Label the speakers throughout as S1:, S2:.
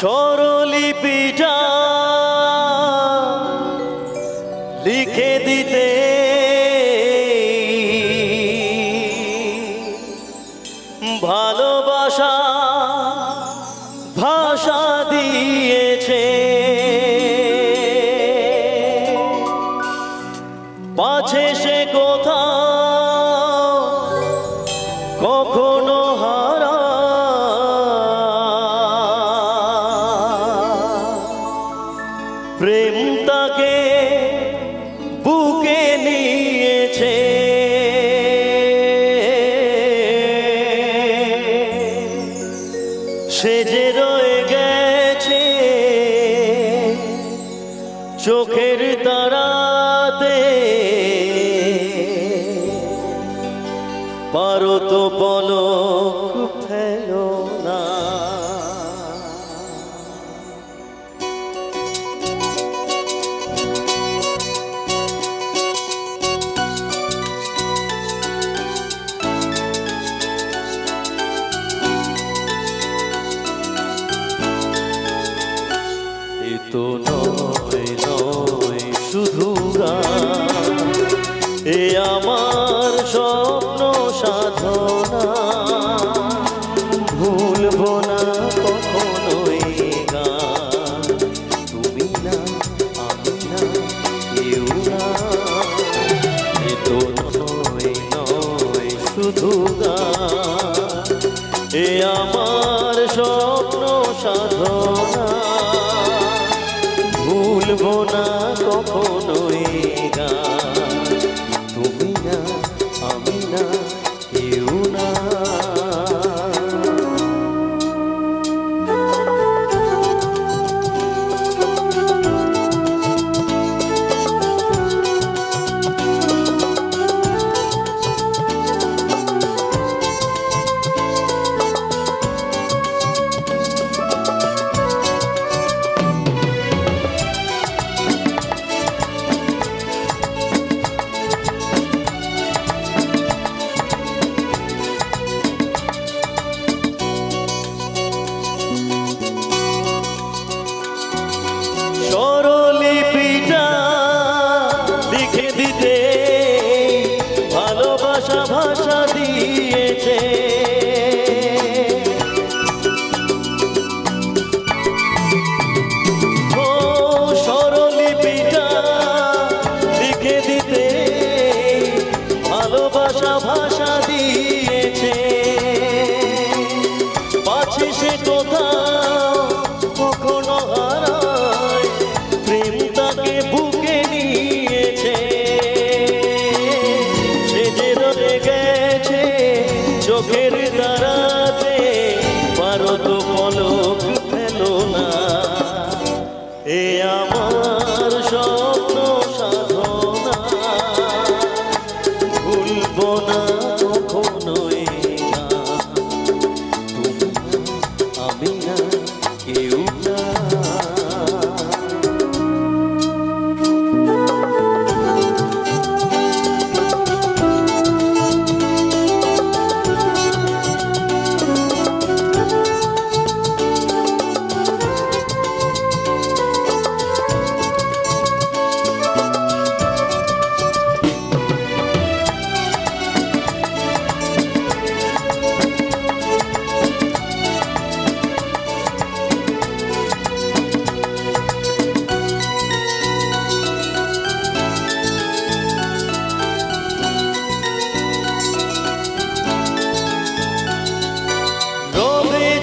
S1: স্বরলিপিটা লিখে দিতে ভালোবাসা ভাষা দিয়েছে, পাছে সে কোথাও কখনো হারা প্রেম তাকে বুকে নিয়েছে। সে যে রয়ে গেছে চোখের তারাতে, পারো তো পলক ফেলো না। এ তো নয় নয় শুধু গান, এ আমার স্বপ্ন সাধনা। ভুলবো না কখনোই গান, তুমি না আমি না কেউ না। এ তো নয় নয় শুধু গান, এ আমার স্বপ্ন সাধনা। ভুলবো না কখনোই গান, তুমি না আমি না কেউ না। স্বরলিপিটা লিখে দিতে ভালোবাসা ভাষা দিয়েছে, ও স্বরলিপিটা লিখে দিতে ভালোবাসা ভাষা দিয়েছে, পাছে সে কোথাও কখনো হারায় প্রেম তাকে বুকে নিয়েছে। সে যে রয়ে গেছে চোখের তারাতে, পারো তো পলক ফেলো না। এ আমার স্বপ্ন সাধনা, ভুলবো না কখনোই গান, তুমি না আমি না কেউ না।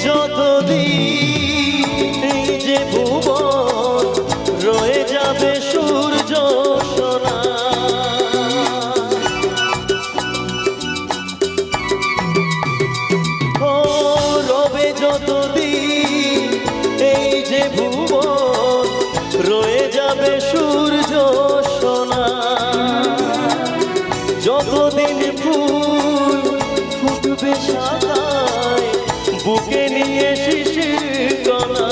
S1: যতদিন এই যে ভুবন রয়ে যাবে সূর্য সোনা, ও রবে যতদিন এই যে ভুবন রয়ে যাবে সূর্য সোনা। যতদিন ফুল ফুটবে শাখায় বুকে নিয়ে শিশির কণা,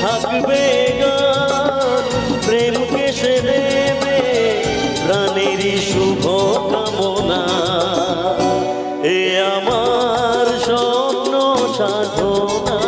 S1: থাকবে গান প্রেমকে সে দেবে প্রাণেরই শুভ কামনা। এ আমার স্বপ্ন সাধনা।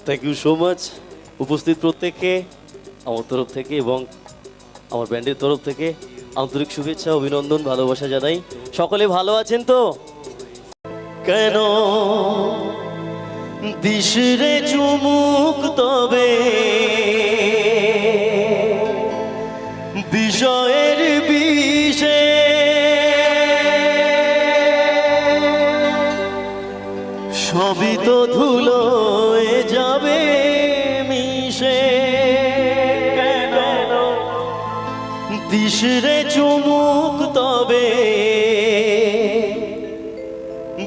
S1: থ্যাংক ইউ সো মাচ উপস্থিত প্রত্যেককে আমার তরফ থেকে এবং আমার ব্যান্ডের তরফ থেকে আন্তরিক শুভেচ্ছা অভিনন্দন ভালোবাসা জানাই। সকলে ভালো আছেন তো? কেন দিশরে চুমুক তবে বিষয়ের বিষে সবই তো ধুলোয় যাবে মিশে। কেন দিশরে চুমুক তবে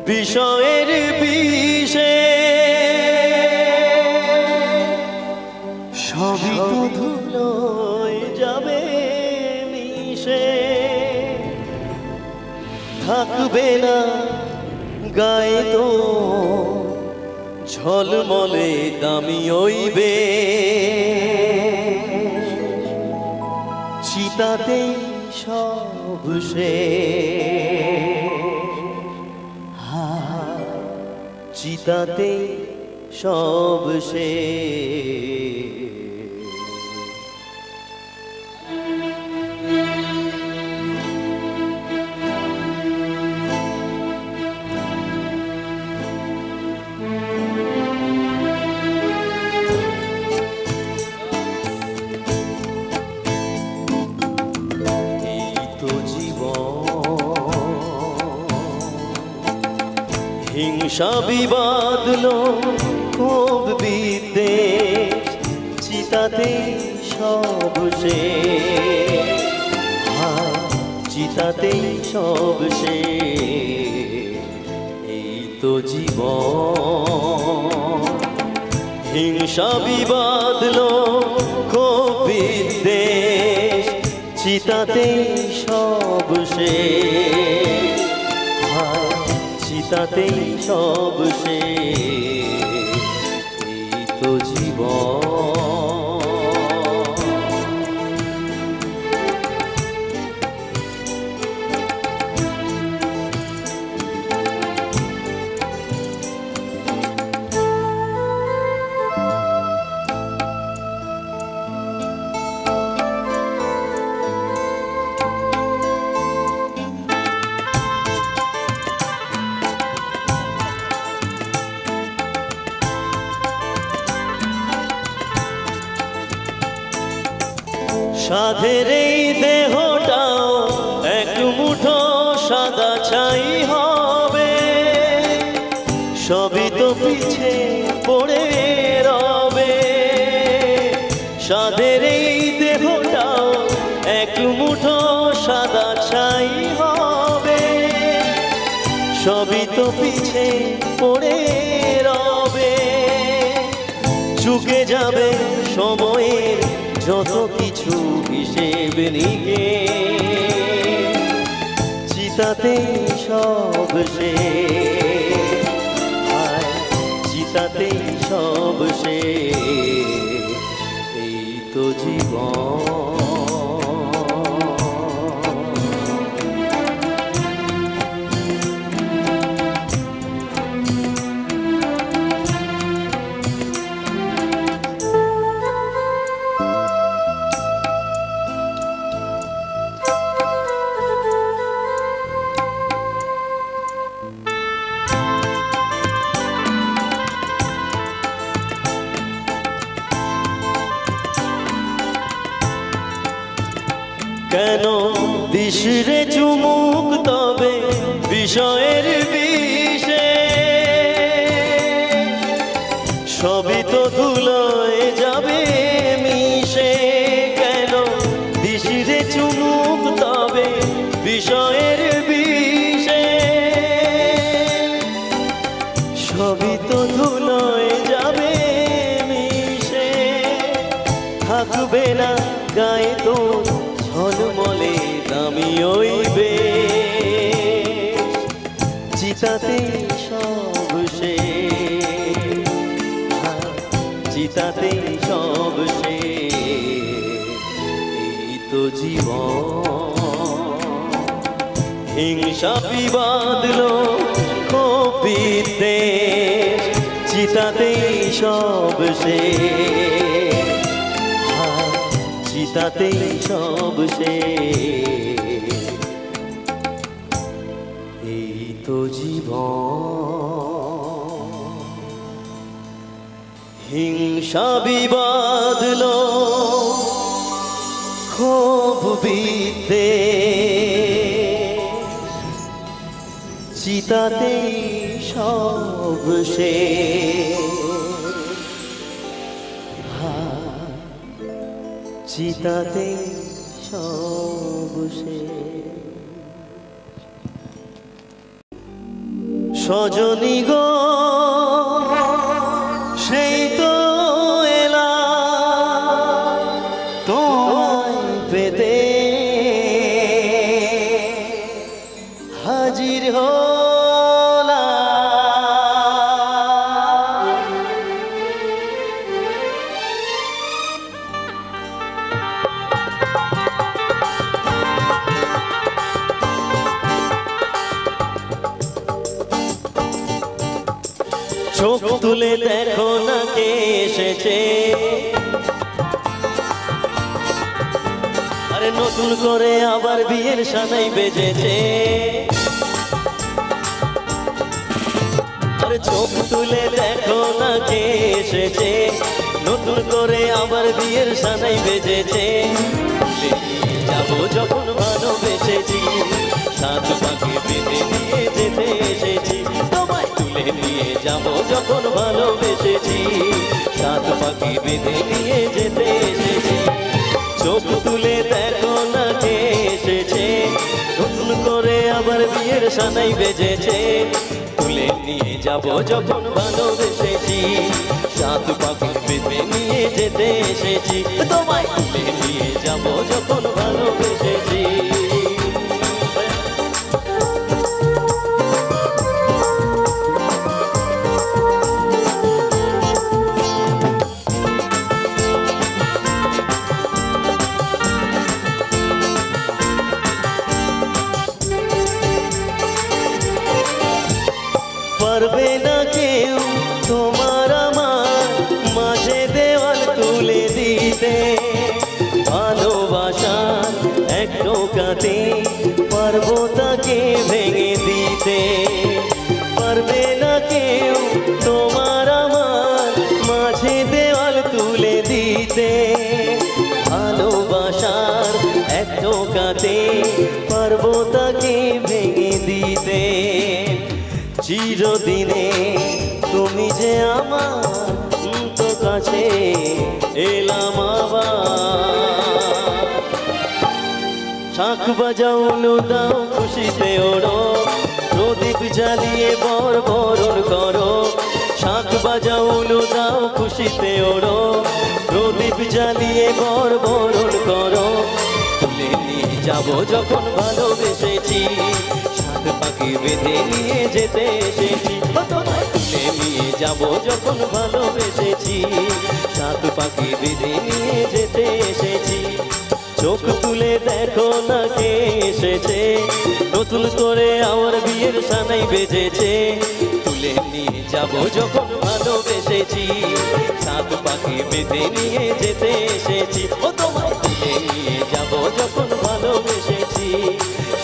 S1: বিষয়ের বিষে সবই তো ধুলোয় যাবে মিশে। থাকবে না গায়ে তো ঝলমলে দামি ওইবে চিতাতে সব সে চিতাতে সব সে। হিংসা বিবাদ ক্ষোভ বিদ্বেষ চিতাতে সব সে চিতাতে সব সে। এই তো জীবন হিংসা বিবাদ ক্ষোভ বিদ্বেষ চিতাতে সব সে চিতাতে সব সে। এই তো জীবন সাধের এই দেহটাও এক মুঠো সাদা ছাই হবে সবই তো পিছে পড়ে রবে। সাধের এই দেহটাও এক মুঠো সাদা ছাই হবে সবই তো পিছে পড়ে রবে। চুকে যাবে সময়ের যত কিছু হিসেব নিকে চিতাতে সব সে চিতাতে সব সে। এই তো জীবন কেন দিশরে চুমুক তবে বিষয়ের বিষে সবই তো ধুলোয় যাবে মিশে। কেন দিশরে চুমুক তবে বিষয়ের বিষে সবই তো ধুলোয় যাবে মিশে। থাকবে না গায়ে তো ঝলমলে দামি ওইবে চিতাতে সব সে চিতাতে সব সে। এই তো জীবন হিংসা বিবাদ ক্ষোভ বিদ্বেষ চিতাতে সব শেষ, চিতাতেই সব শেষ। এই তো জীবন, হিংসা বিবাদ লোভ ক্ষোভ বিদ্বেষ, চিতাতেই সব শেষ, চিতাতেই সব শেষ। সজনী গো সেই তো এলাম তোমায় পেতে, হাজির হলাম। চোখ তুলে দেখো না কে এসেছে, আরে নতুন করে আবার বিয়ের সানাই বেজেছে। আরে চোখ তুলে দেখো না কে এসেছে, নতুন করে আবার বিয়ের সানাই বেজেছে। যাবো যখন ভালোবেসেছি, সাত পাখি বেঁধে নিয়ে যেতে এসেছি। তোমায় তুলে নিয়ে যাবো যখন ভালোবেসেছি, সাত পাখি বেঁধে নিয়ে যেতে এসেছি। চোখ তুলে দেখো না কে এসেছে, নতুন করে আবার বিয়ের সানাই বেজেছে। তুলে নিয়ে যাবো যখন ভালোবেসেছি, সাত পাখি বেঁধে নিয়ে যেতে এসেছি। তোমায় তুলে নিয়ে যাবো যখন ভালোবেসেছি। পারবে না কেউ তোমার আমার মাঝে দেওয়াল তুলে দিতে, ভালোবাসার এক নৌকাতে পারবো তাকে ভেঙে দিতে। পারবে না কেউ তোমার আমার মাঝে দেওয়াল তুলে দিতে, ভালোবাসার এক নৌকাতে পারবো তাকে ভেঙে দিতে। চিরদিনে তুমি যে আমার তো কাছে এলাম আবার। শাঁখ বাজাও উলু দাও খুশিতে ওড়ো, প্রদীপ জ্বালিয়ে বর বরণ করো। শাঁখ বাজাও উলু দাও খুশিতে ওড়ো, প্রদীপ জ্বালিয়ে বর বরণ করো। তুলে নিয়ে যাবো যখন ভালোবেসেছি, সাত পাখি বেঁধে নিয়ে যেতে এসেছি। তোমায় তুলে নিয়ে যাবো যখন ভালোবেসেছি, সাত পাখি বেঁধে নিয়ে যেতে এসেছি। চোখ তুলে দেখো না কে এসেছে, নতুন করে আমার বিয়ের সানাই বেজেছে। তুলে নিয়ে যাবো যখন ভালোবেসেছি, সাত পাখি বেঁধে নিয়ে যেতে এসেছি। ও তোমায় তুলে নিয়ে যাবো যখন ভালোবেসেছি,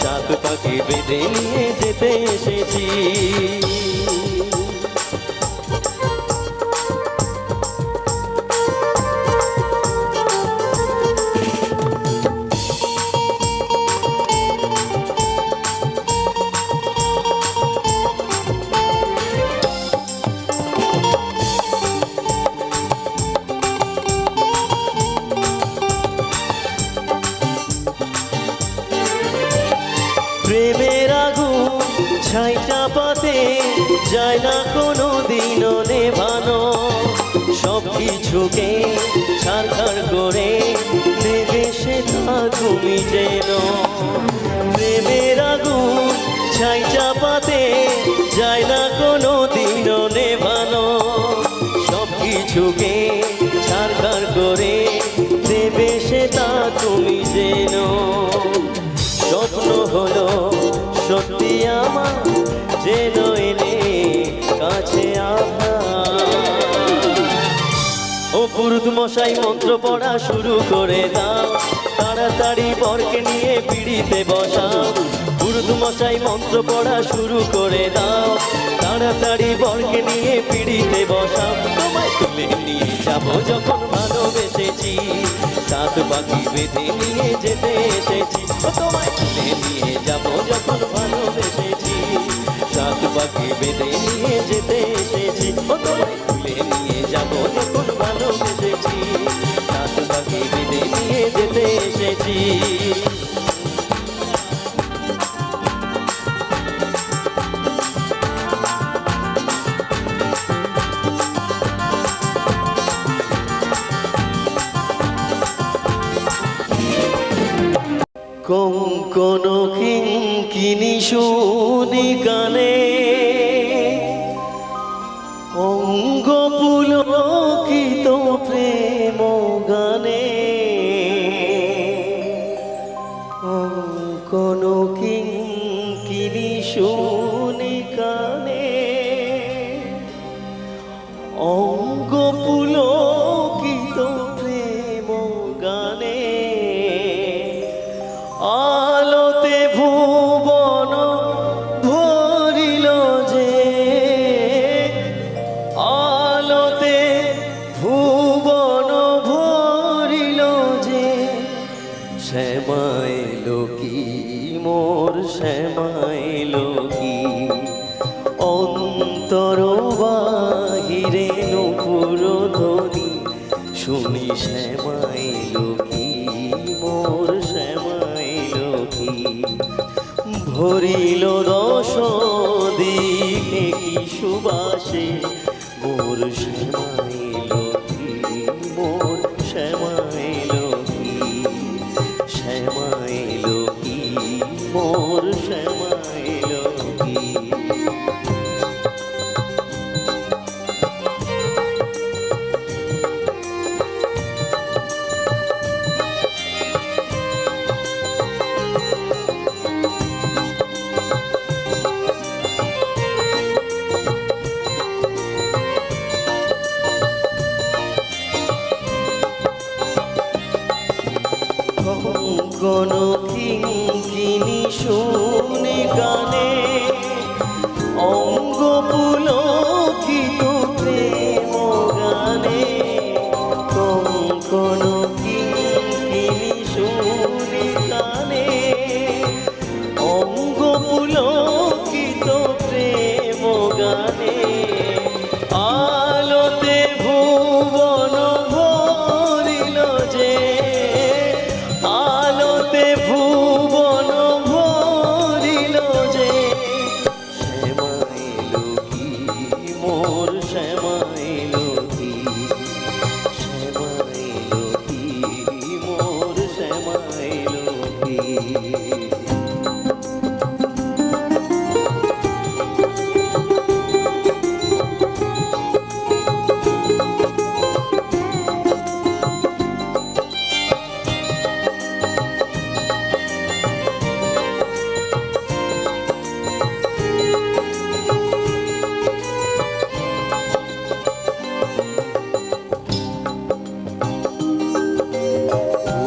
S1: সাত পাখি বেঁধে নিয়ে যেতে এসেছি। প্রেমের আগুন ছাই চাপাতে যায় না কোনো দিনও নেভানো, সব কিছুকে ছাড়খাড় করে দেবে সেটা তুমি যেন। প্রেমের আগুন ছাই চাপাতে যায় না কোনো দিনও নেভানো, সব কিছুকে ছাড়খাড় করে দেবে সেটা তুমি যেন। স্বপ্ন হলো সত্যি আমার, যেন এনে কাছে আঘাত। মশাই মন্ত্র পড়া শুরু করে দাও, তাড়াতাড়ি বরকে নিয়ে পিড়িতে বসাও। পুরুত মশাই মন্ত্র পড়া শুরু করে দাও, তাড়াতাড়ি বরকে নিয়ে পিড়িতে বসাও। তোমায় তুলে নিয়ে যাবো যখন ভালোবেসেছি, সাত পাখি বেঁধে নিয়ে যেতে এসেছি। তোমায় তুলে নিয়ে যাবো যখন ভালোবেসেছি, সাত পাখি বেঁধে নিয়ে যেতে এসেছি। তোমায় তুলে নিয়ে যাবো যখন ভালোবেসেছি, সাত পাখি বেঁধে নিয়ে যেতে এসেছি। কঙ্কন কিঙ্কিণী শুনি কানে, অঙ্গ পুলকিত প্রেম গানে। কঙ্কন কিঙ্কিণী শুনি কানে, অঙ্গ পুলকিত প্রেম গানে। আলোতে ভুবন ভরিল যে, আলোতে ভুবন ভরিল যে। শ্যামাইল কি মোর শ্যামাইল কি, অন্তর বাহিরে নূপুর ধ্বনি শুনি। শ্যামাইল কি মোর শ্যামাইল কি, ভরিল দশ দিকে কি সুবাসে মোর শ্যামাইল কি, মোর শ্যামাইল কি, শ্যামাইল কি মোর শ্যামাইল কি। কঙ্কন কিঙ্কিণী শুনি কানে, অঙ্গ পুলকিত প্রেম গানে। কঙ্কন কিঙ্কিণী শুনি কানে, অঙ্গ পুলকিত প্রেম গানে। আলোতে ভুবন ভরিল যে, আলোতে ভুবন ভরিল যে। শ্যামাইল কি মোর শ্যামাইল কি, শ্যামাইল কি মোর শ্যামাইল কি।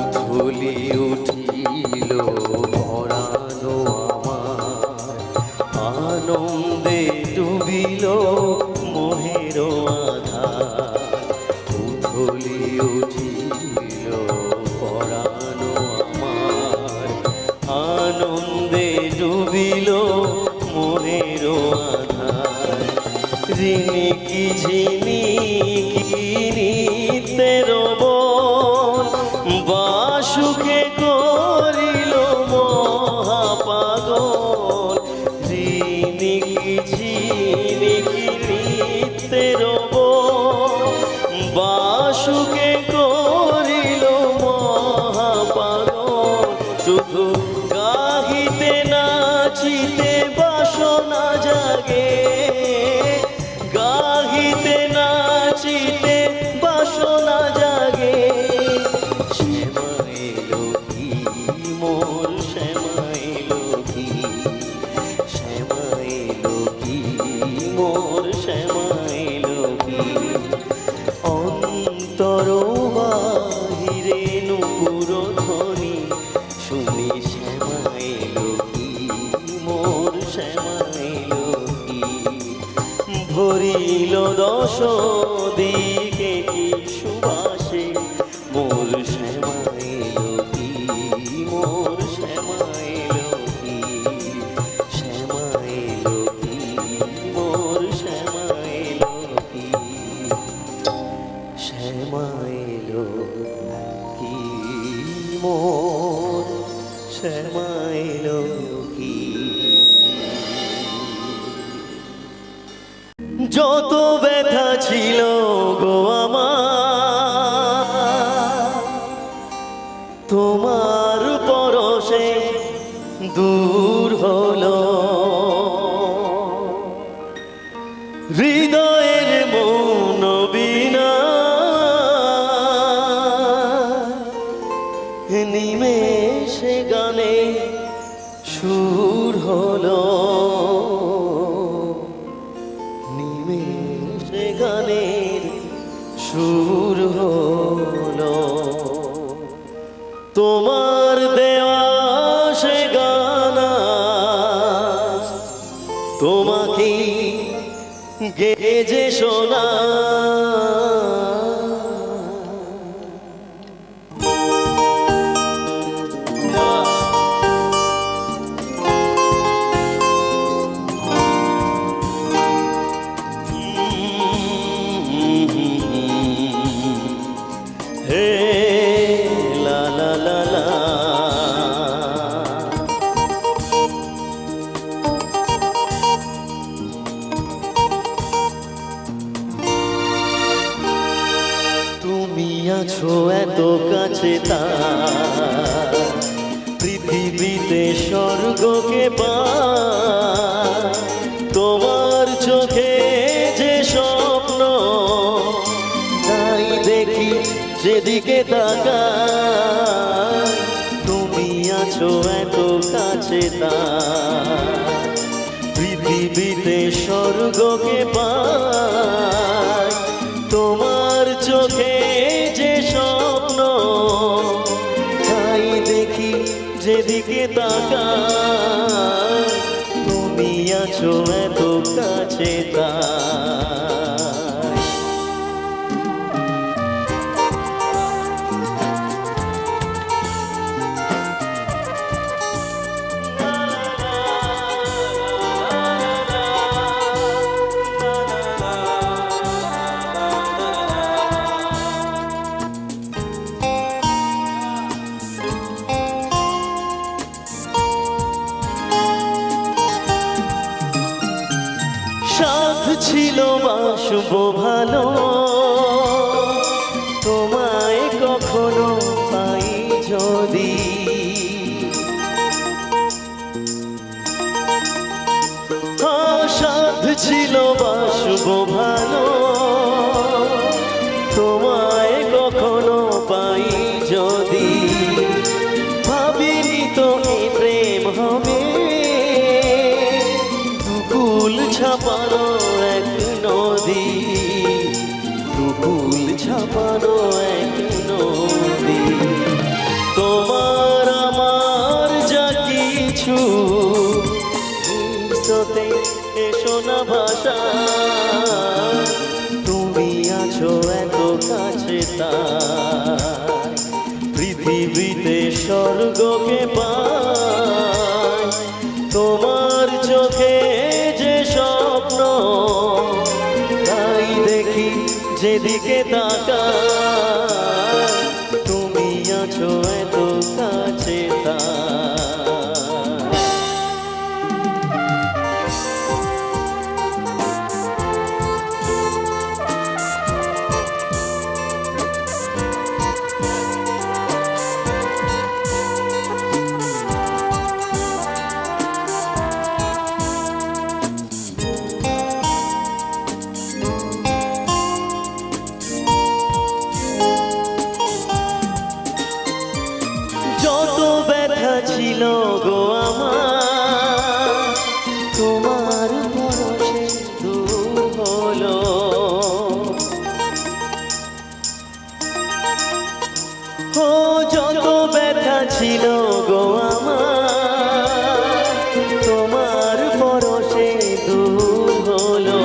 S1: উথলি উঠিল পরানো আমার, আনন্দে ডুবিল মোহের আধার। উথলি উঠিল পরানো আমার, আনন্দে ডুবিল মোহের আধার। ঝিনিকি ঝিনিকি নিত্যের মন, বাসুকে করিল মহাপাগল। ঝিনিকি ঝিনিকি নিত্যের মন, বাসুকে করিল মহাপাগল। শুধু গাহিতে নাচিতে বাসনা জাগে, গাহিতে নাচিতে বাসনা জাগে। শ্যামাইল কি মোর শ্যামাইল কি, শ্যামাইল ভরিল দশ দিকে কি সুবাসে মোর শ্যামা এলো কি মোর শ্যামা এলো কি শ্যামা এলো কি মোর শ্যামা এলো কি শ্যামা এলো কি মোর শ্যামা এলো কি। যত ব্যথা ছিল গো আমার তোমার পরশে দূর হলো, হৃদয়ের মন বিনা নিমেষে গানে সুর হলো, নিমেষে গানের সুর হলো। তোমার দেওয়া সে গানা তোমাকে গেয়ে যে শোনা, হে লা লা লা লা। তুমি আছো এত কাছে তার পৃথিবীতে স্বর্গকে পার, তোমার চোখে যে স্বপ্ন তাই দেখি যেদিকে তাকাই। তুমি আছো এত কাছে তার পৃথিবীতে স্বর্গকে পাই, তোমার চোখে যে স্বপ্ন তাই দেখি যেদিকে তাকাই। তুমি আছো এত কাছে তাই। সাধ ছিল বাসবো ভালো তোমায় কখনো পাই যদি, সাধ ছিল বাসবো ভালো তোমায় কখনো পাই যদি, ভাবিনি তো এই প্রেম হবে দুকুল ছাপানো এক নদী, দুকুল ছাপানো এক নদী। তোমার আমার যা কিছু মিশতে এসো না ভাষা, তুমি আছো এত কাছে তাই পৃথিবীতে স্বর্গকে পাই, তোমার চোখে যে স্বপ্ন তাই দেখি যেদিকে তাকাই। তুমি আছো এত কাছে তাই। যত ব্যথা ছিল গো আমার তোমার পরশে দূর হলো, ও যত ব্যথা ছিল গো আমার তোমার পরশে দূর হলো,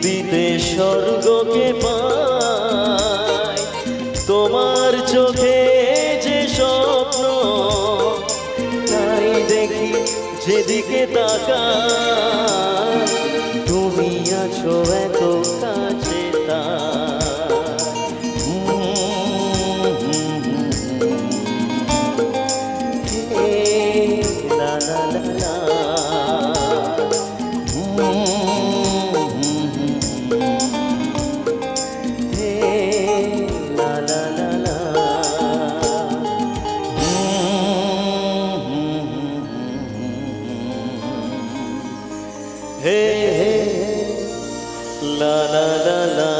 S1: পৃথিবীতে স্বর্গকে পাই তোমার চোখে যে স্বপ্ন তাই দেখি যেদিকে তাকাই তুমি আছো এত কাছে লা লা লা লা La la la la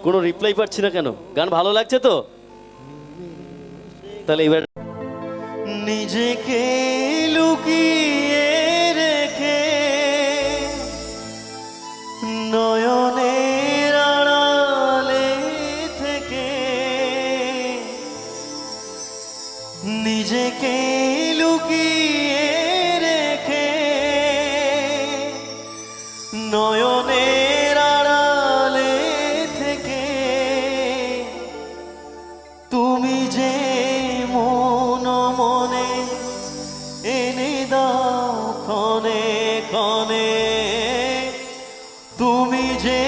S1: কোনো রিপ্লাই পাচ্ছি না কেন? গান ভালো লাগছে তো? তাহলে এবার নিজেকে লুকিয়ে রেখে নয়নের আড়ালে থেকে নিজেকে লুকিয়ে রেখে নয়নের আড়ালে থেকে তুমি যে মন মনে এনে দাও ক্ষণে ক্ষণে তুমি যে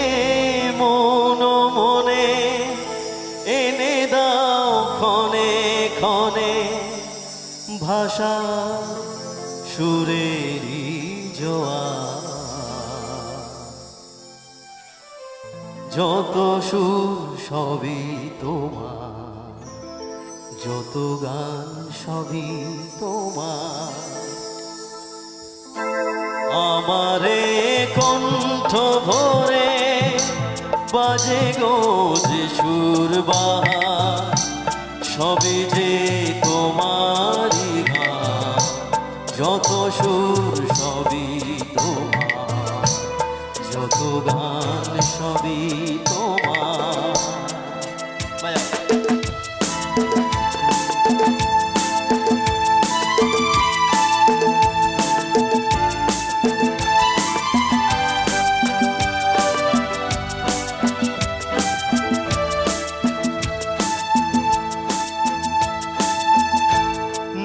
S1: মন মনে এনে দাও ক্ষণে ক্ষণে ভাষা সুরেরি জোয়ার যত সুর সবই তোমার যত গান সবই তোমার আমারে কণ্ঠ ভরে বাজে গো যে সুর বাহার সবই যে তোমারই গান যত সুর সবই তোমার যত গান সবই তোমার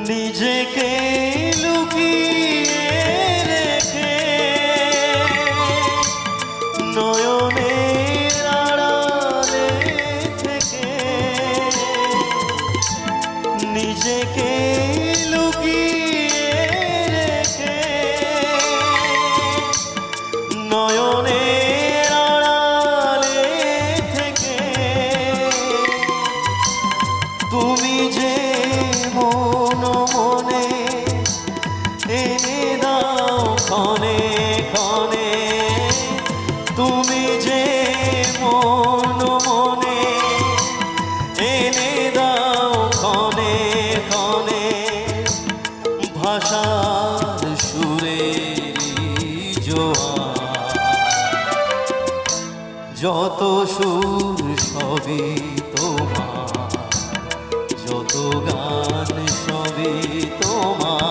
S1: নিজেকে লুকিয়ে রেখে নয়নের আড়ালে থেকে নিজেকে লুকিয়ে রেখে নয়নের আড়ালে থেকে তুমি যে মন মনে এনে দাও ক্ষণে ক্ষণে তুমি যে মন মনে এনে দাও ক্ষণে ক্ষণে ভাষার সুরেরি জোয়ার যত সুর সবই তোমার যত গান সবই তোমার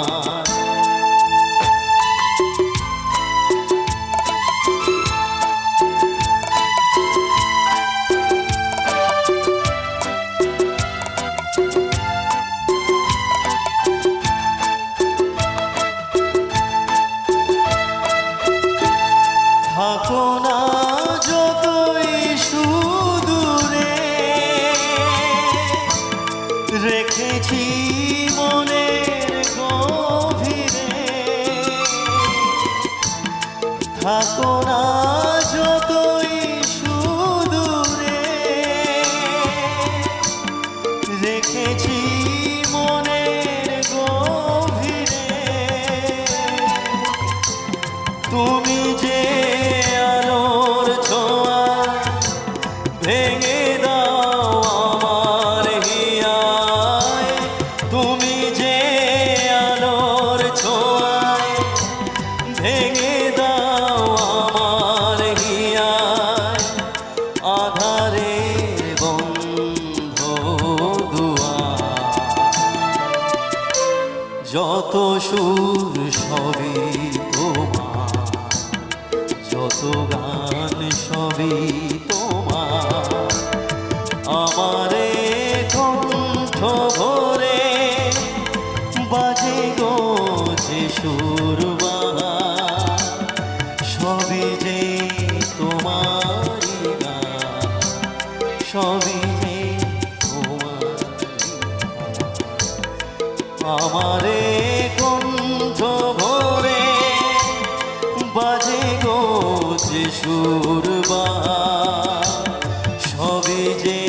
S1: থাকো না যতই সুদূরে রেখেছি মনের গভীরে থাকো না যতই সুদূরে রেখেছি মনের গভীরে তুমি যে আলোর ছোঁয়া ভেঙে দাও আমার হিয়ায় তুমি যে আলোর ছোঁয়ায় ভেঙে দাও আমার হিয়ায় আধারের বন্ধ দুয়ার
S2: যত সুর সবই তোমার, যত গান সবই তোমার। আমারে কণ্ঠ ভরে বাজে গো যে সুর সবই যে তোমারই গান, সবই যে আমারে কণ্ঠ ভরে বাজে গো যে সুর সবই যে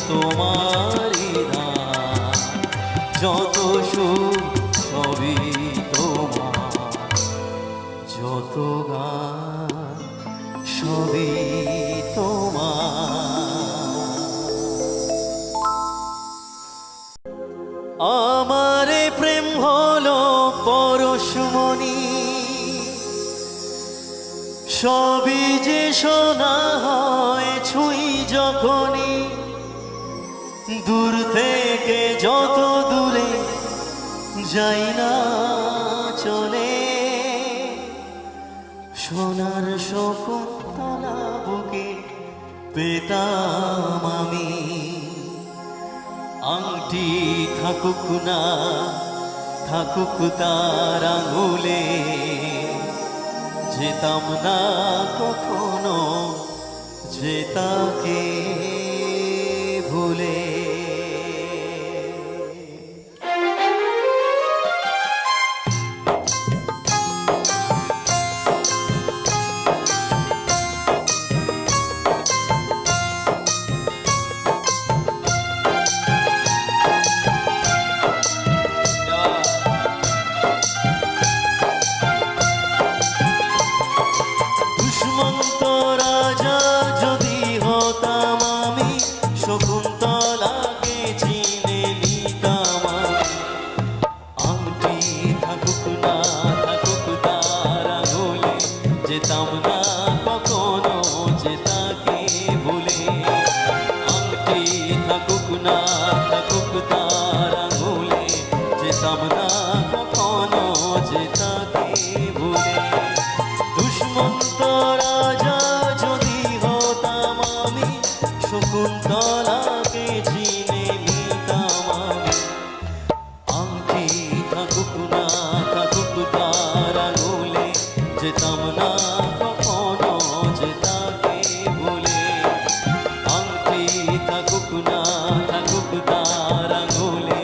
S2: তোমারই দান। যত সুর সবই তোমার, যত গান সবই তোমার। আমারে প্রেম হলো পরশমণি, সবই যে শোনা হয় ছুঁই যখনই। দূর থেকে যত দূরে যাই না চলে, সোনার শকুন্তলা বুকে পেতাম আমি। আংটি থাকুক না থাকুক তার আঙুলে, যেতাম না কখনো যে তাকে ভুলে। দুষ্মন্ত রাজা যদি হতাম আমি, শকুন্তলাকে চিনে নিতাম আমি। আংটি থাকুক না থাকুক তার আঙুলে, যেতাম না কখনো যে তাকে ভুলে। আংটি থাকুক না থাকুক তার আঙুলে, যেতাম না কখনো যে তাকে ভুলে। দুষ্মন্ত রাজা যদি হতাম আমি, শকুন্তলাকে চিনে নিতাম আমি। আংটি থাকুক না থাকুক তার আঙুলে, যেতাম না কখনো যে তাকে ভুলে। আংটি থাকুক না থাকুক তার আঙুলে,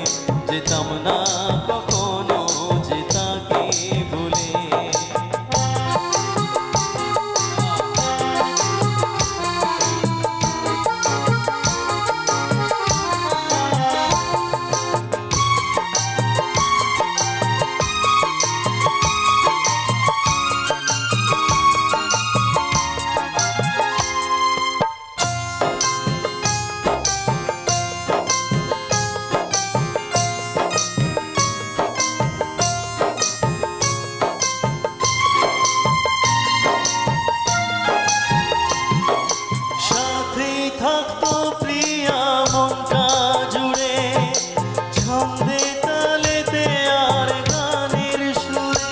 S2: যেতাম না কখনো যে তাকে ভুলে। সাথেই থাকতো প্রিয়া মনটা জুড়ে, ছন্দে তালেতে আর গানের সুরে।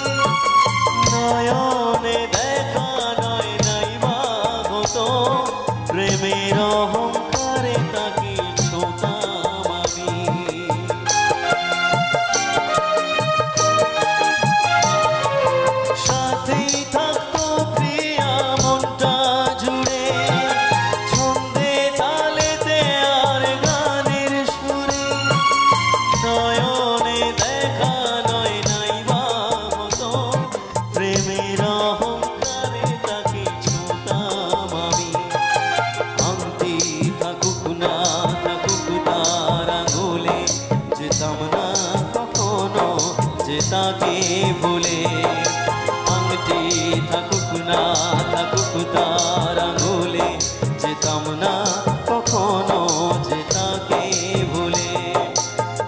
S2: নয়নে দেখা নয় নাই বা হতো, প্রেমের অহংকারে তাকে ছোতাম আমি। সাথেই থাকতো প্রিয়া মনটা জুড়ে, ছন্দে তালেতে আর গানের সুরে। নয়নে দেখা নয় নাই বা হতো, প্রেমের অহংকারে তাকে ছোতাম আমি। আংটি থাকুক না থাকুক তার আঙুলে, যেতাম না কখনো যে তাকে ভুলে। আংটি থাকুক না থাকুক তার আঙুলে, যেতাম না কখনো যে তাকে ভুলে।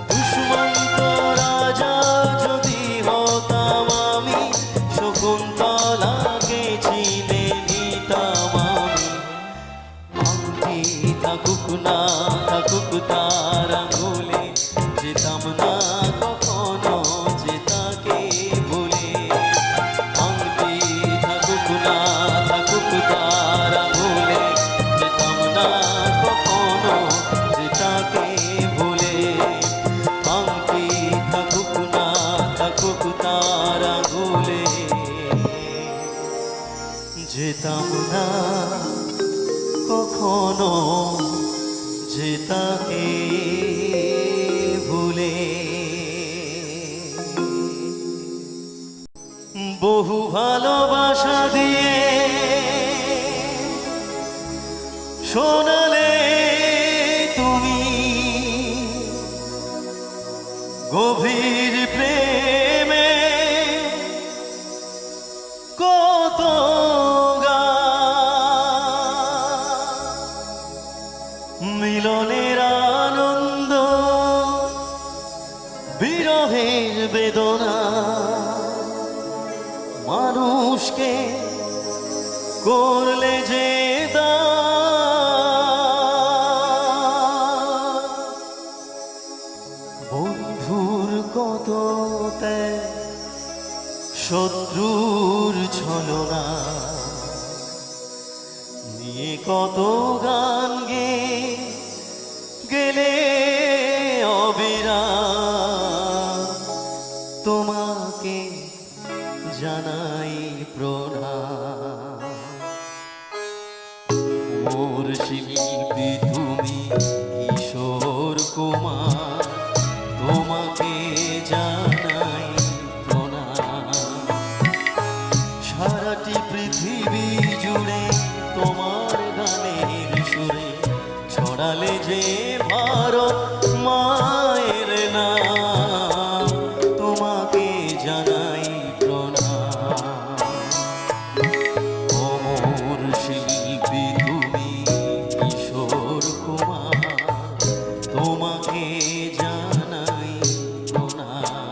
S2: দুষ্মন্ত রাজা যদি হতাম আমি, শকুন্তলাকে চিনে নিতাম আমি। আংটি থাকুক না থাকুক তার আঙুলে, যেতাম না কখনো যে যে তাকে ভুলে বহু ভালোবাসা দিয়ে শোনালে তুমি গভীর প্রেমে কত মিলনের আনন্দ বিরহের বেদনা মানুষকে করলে যে বন্ধুর কত ত্যাগ শত্রুর ছলনা নিয়ে কত গান গেলে অবিরাম তোমাকে জানাই প্রণাম মোর শিল্পী তুমি কিশোর কুমার তোমাকে জানাই প্রণাম সারাটি পৃথিবী জুড়ে তোমার গানের সুরে ছড়ালে যে ভারত মায়ের নাম তোমাকে জানাই প্রণাম অমর শিল্পী তুমি কিশোর কুমার তোমাকে জানাই প্রণাম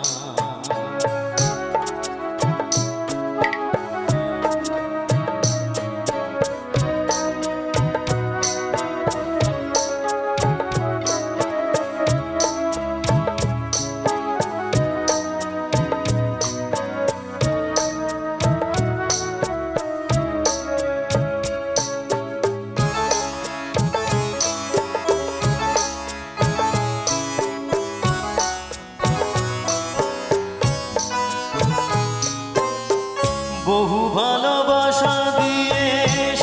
S2: বহু ভালোবাসা দিয়ে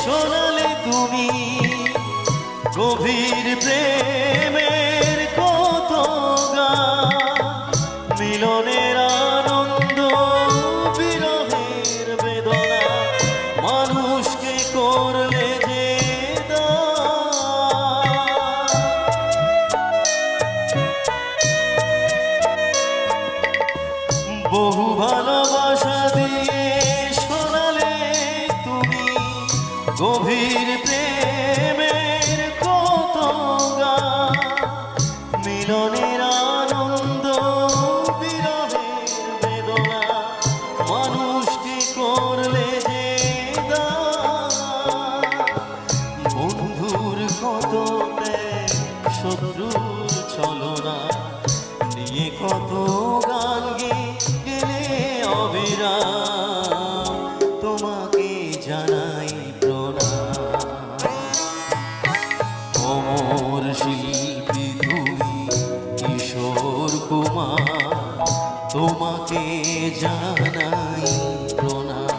S2: শোনালে তুমি গভীর প্রেমের কত গান মিলনের আনন্দ বিরহের বেদনা মানুষকে করলে যে বহু ভালোবাসা দিয়ে শোনালে তুমি গভীর প্রেমের কত গান মিলনের আনন্দ বিরহের বেদনা মানুষকে করলে যে বন্ধুর কত ত্যাগ শত্রুর ছলনা নিয়ে কত গান গেলে অবিরাম তোমাকে জানাই প্রণাম অমর শিল্পী তুমি কিশোর কুমার তোমাকে জানাই প্রণাম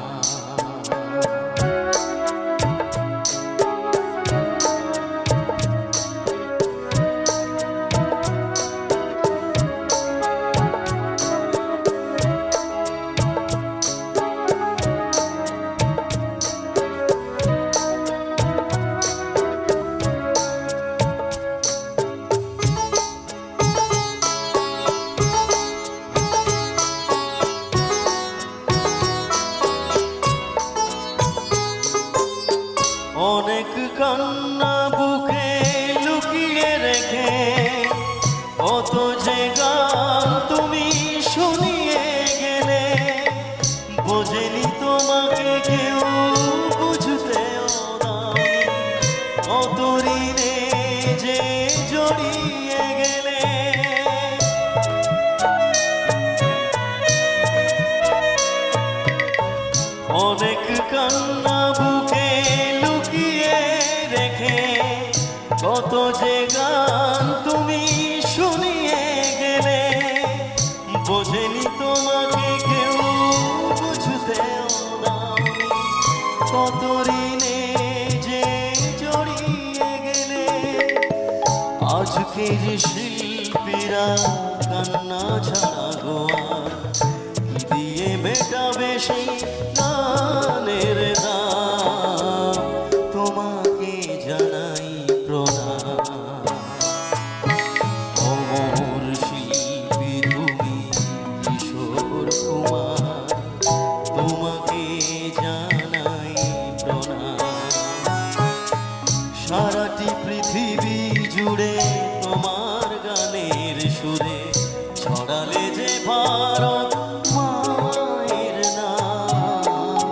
S2: আগের শিল্পীরা কান্না ছাড়া গোয়া কি দিয়ে মেটাবে সেই গানের দাম তোমাকে জানাই প্রণাম অমর শিল্পী তুমি কিশোর কুমার তোমাকে জানাই প্রণাম সারাটি পৃথিবী জুড়ে তোমার গানের সুরে ছড়ালে যে ভারত মায়ের নাম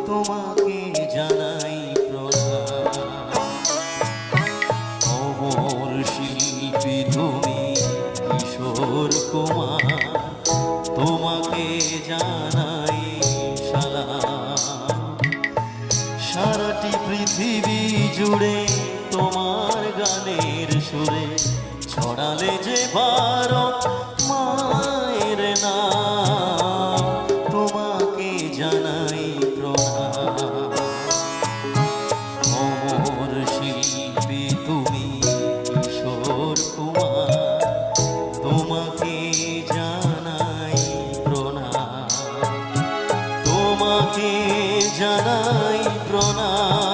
S2: তোমাকে জানাই প্রণাম অমর শিল্পী তুমি কিশোর কুমার তোমাকে জানাই সালাম সারাটি পৃথিবী জুড়ে তোমার গানের সুরে ছড়ালে যে ভারত মায়ের নাম তোমাকে জানাই প্রণাম অমর শিল্পী তুমি কিশোর কুমার তোমাকে জানাই প্রণাম তোমাকে জানাই প্রণাম